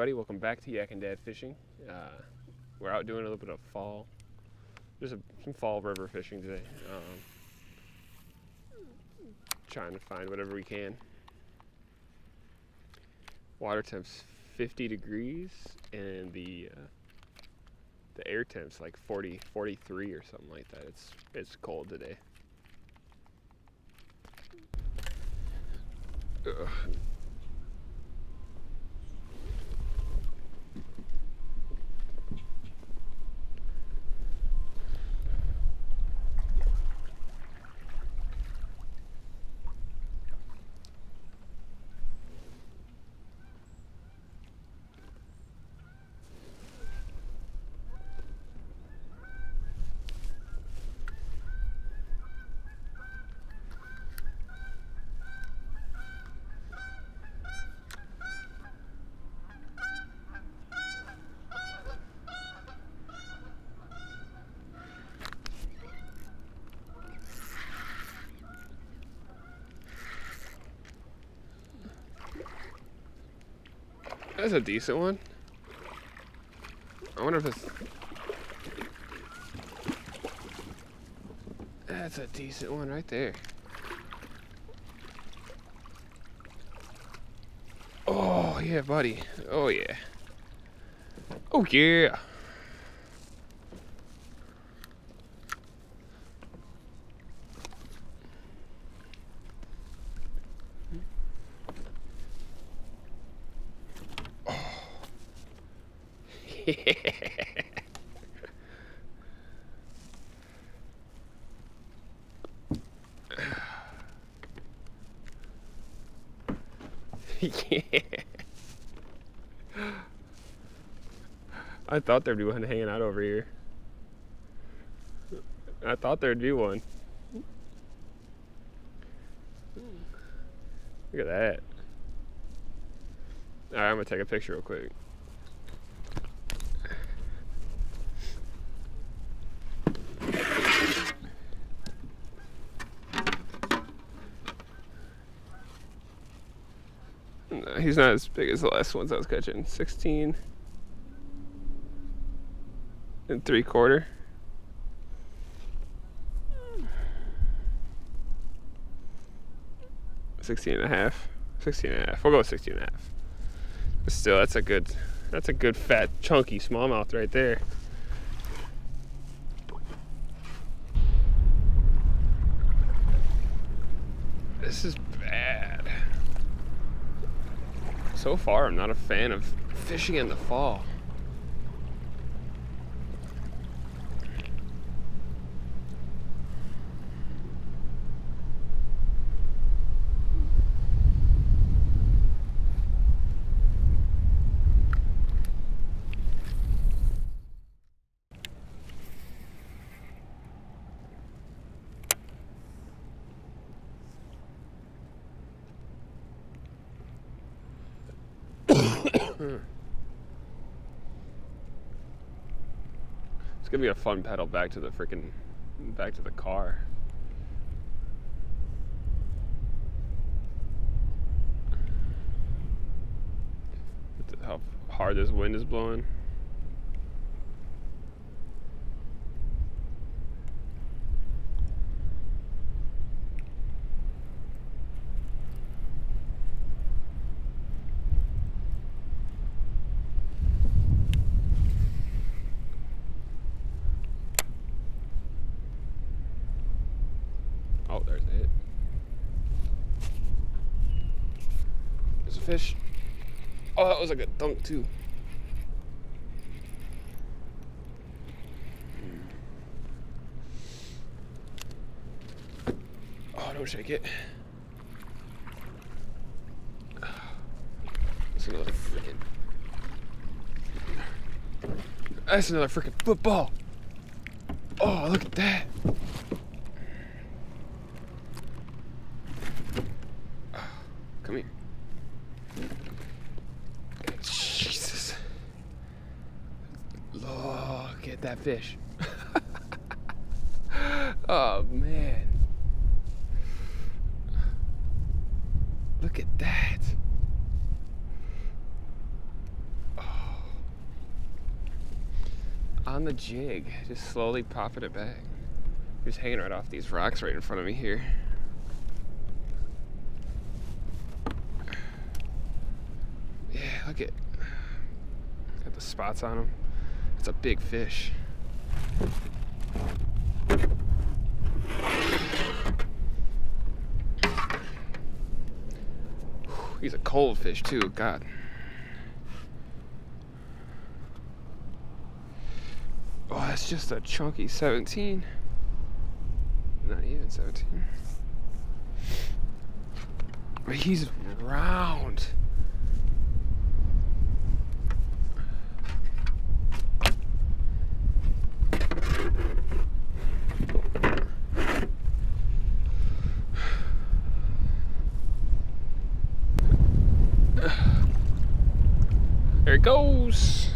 everybody, welcome back to Yak'n Dad Fishing. We're out doing a little bit of fall, some fall river fishing today. Trying to find whatever we can. Water temp's 50 degrees and the air temp's like 40, 43 or something like that. It's cold today. Ugh. That's a decent one. I wonder if it's... That's a decent one right there. Oh, yeah, buddy. Oh, yeah. Oh, yeah. Yeah. I thought there'd be one hanging out over here. I thought there'd be one. Look at that. Alright, I'm gonna take a picture real quick. No, he's not as big as the last ones I was catching. 16 3/4. 16.5. 16.5. We'll go with 16.5. But still, that's a good fat chunky smallmouth right there. This is bad. So far, I'm not a fan of fishing in the fall. It's gonna be a fun pedal back to the car. How hard this wind is blowing. Oh, there's it. There's a fish. Oh, that was a good dunk too. Oh, don't shake it. That's another freaking... That's another freaking football. Oh, look at that. Come here. Jesus. Look at that fish. Oh, man. Look at that. Oh. on the jig, just slowly popping it back. Just hanging right off these rocks right in front of me here. Yeah, look at, got the spots on him. It's a big fish. He's a cold fish too, God. Oh, that's just a chunky 17. Not even 17. But he's round. There it goes.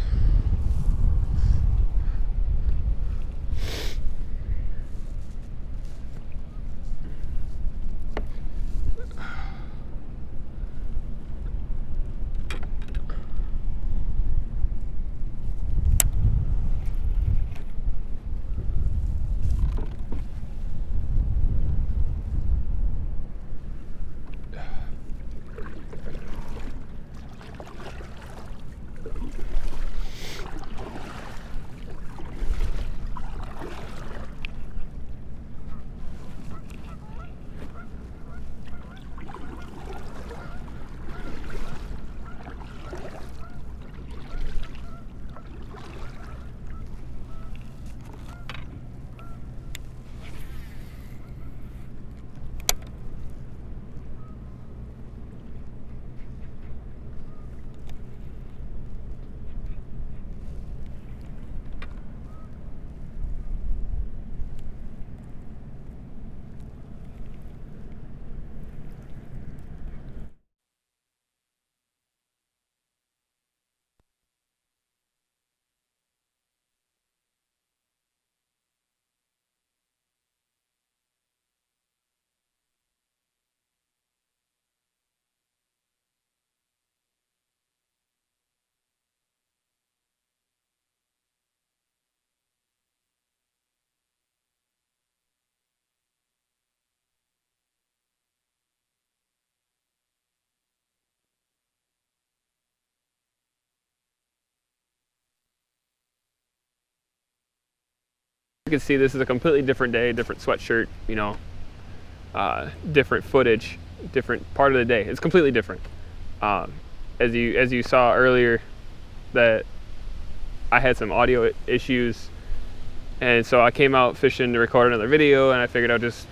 You can see this is a completely different day, different sweatshirt, you know, different footage, different part of the day. It's completely different. As you saw earlier, that I had some audio issues, and so I came out fishing to record another video, and I figured I'd just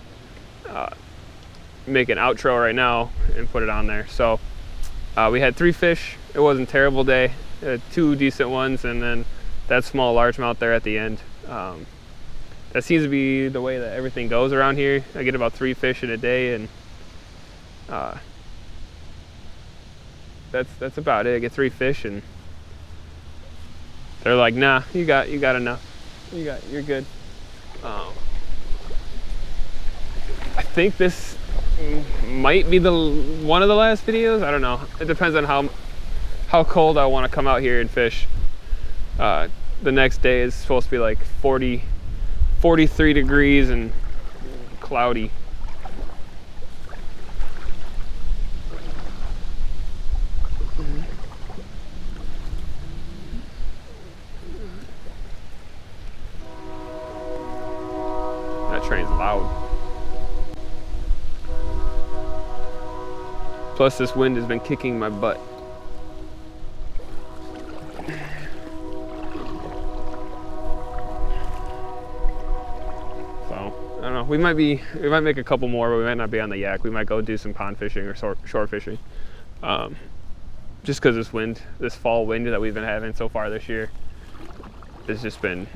make an outro right now and put it on there. So we had 3 fish. It wasn't a terrible day. 2 decent ones, and then that small largemouth there at the end. That seems to be the way that everything goes around here. I get about 3 fish in a day, and that's about it. I get 3 fish, and they're like, "Nah, you got enough. You're good." I think this might be one of the last videos. I don't know. It depends on how cold I want to come out here and fish. The next day is supposed to be like 43 degrees and cloudy. That train's loud. Plus this wind has been kicking my butt. I don't know. We might make a couple more, but we might not be on the Yak. We might go do some pond fishing or shore fishing. Just because this fall wind that we've been having so far this year has just been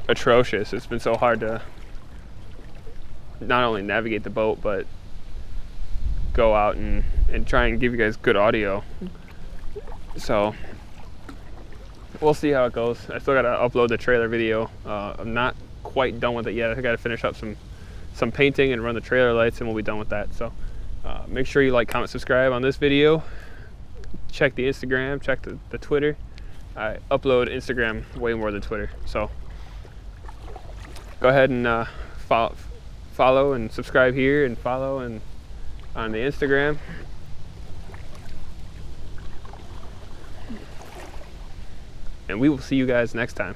atrocious. It's been so hard to not only navigate the boat, but go out and try and give you guys good audio. So we'll see how it goes. I still gotta upload the trailer video. I'm not quite done with it yet. I gotta finish up some painting and run the trailer lights, and we'll be done with that. So make sure you like, comment, subscribe on this video. Check the Instagram, check the Twitter. I upload Instagram way more than Twitter. So go ahead and follow and subscribe here, and follow and on the Instagram. And we will see you guys next time.